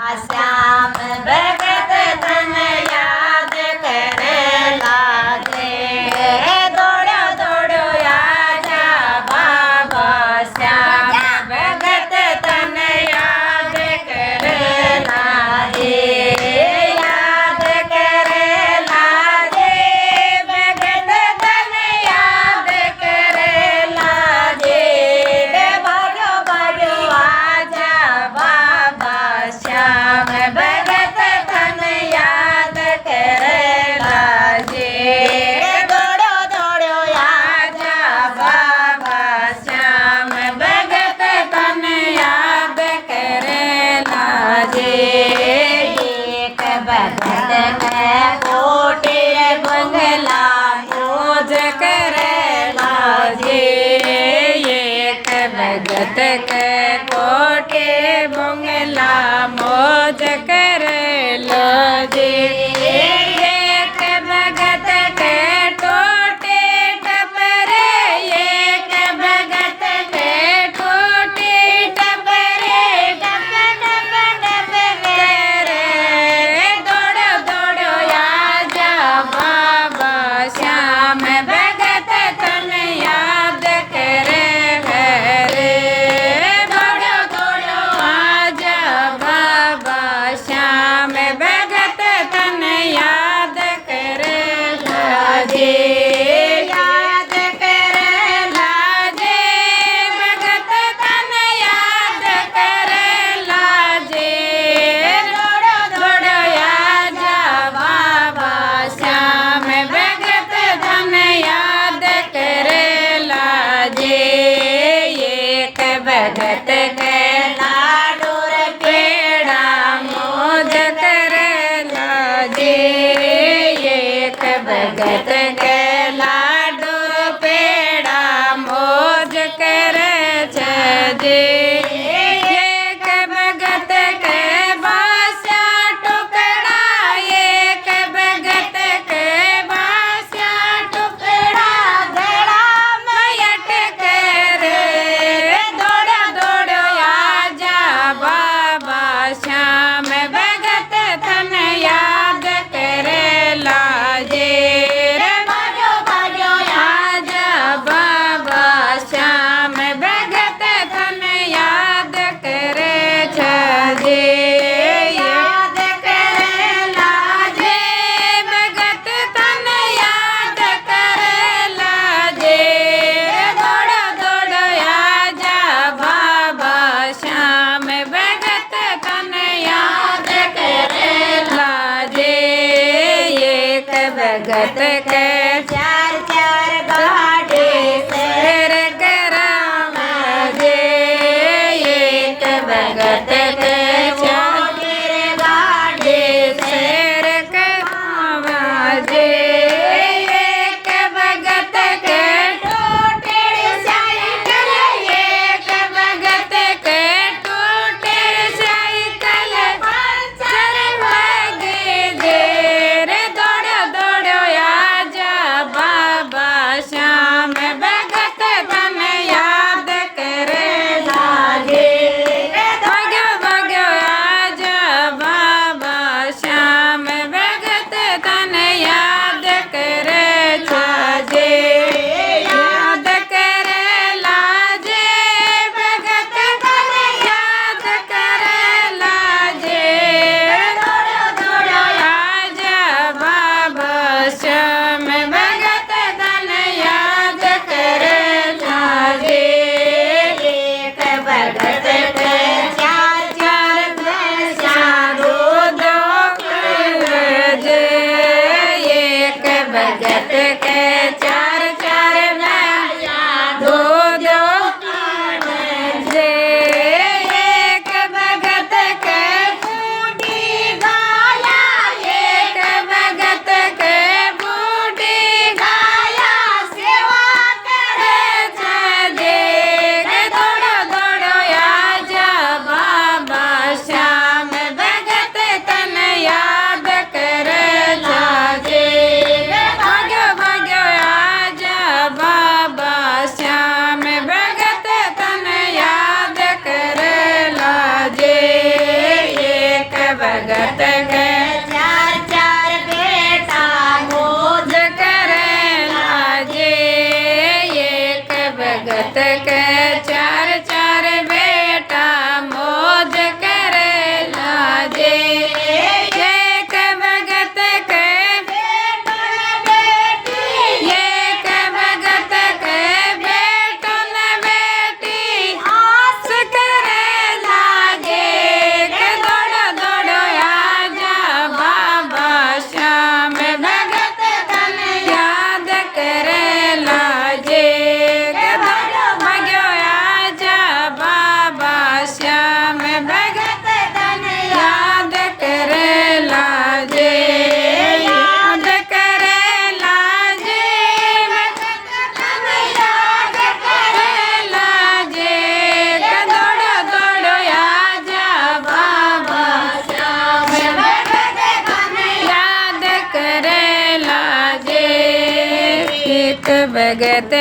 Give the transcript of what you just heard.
श्याम भगत तन याद करेला जे दौड़ो दौड़ो आजा बाबा श्याम भगत तन याद करेला जे याद करेला जे भगत तन याद करेला जे भाग्यो भाग्यो आजा बाबा श्याम भगत तन याद करेला जे दौड़ो दौड़ो आजा बाबा श्याम भगत तन याद करेला जे एक भगत है कोटे बंगला मोज करेला जे एक भगत के कोटे बंगला मोज करेला जे एक भगत के टोटे टपरे एक भगत के टोटे टपरे टप टप टप करे दौड़ो दौड़ो आजा बाबा श्याम भगत तन याद करे रे दौड़ो दौड़ो आजा बाबा श्याम भगत तन याद करे जे याद करे जे भगत तन याद करे जे दौड़ो दौड़ो आजा बाबा श्याम भगत तन याद करेला जे एक भगत के लाडूर पेड़ा मोज करेला जे एक भगत के लाडूर पेड़ा मोज करे जे एक भगत के बास्या टुकड़ा एक भगत के बास्या टुकड़ा धड़ा मयट करे दौड़ो दौड़ो आजा बाबा श्याम भगत तन याद करेला जे भाग्यो भाग्यो आजा बाबा श्याम भगत तन याद करे जे याद करेला जे भगत तन याद करेला जे दौड़ो दौड़ो आजा बाबा श्याम भगत तन याद करेला जे एक भगत के चार चार गाड़े शेर कराम जे एक भगत के चार गाड़े शेर कराम जे एक भगत के टूटे साइकिल एक भगत के टूटे साइकिल पंचर लगे जे दौड़ो दौड़ो आजा भगत के चार चार बेटा मोज करे लाजे एक भगत के चार चार बेटा मोज करे लाजे एक भगत के एक भगत के बेटन बेटी आस करे लागे के दौड़ दौड़ आजा बाबा श्याम भगत तन याद करे लाजे के दौड़ भाग्यो आजा बाबा श्याम भगत तन याद करे लाजे याद करे लाजे भगत तन याद करे लाजे के दौड़ दौड़ आजा बाबा श्याम भगत तन याद करे लाजे एक भगत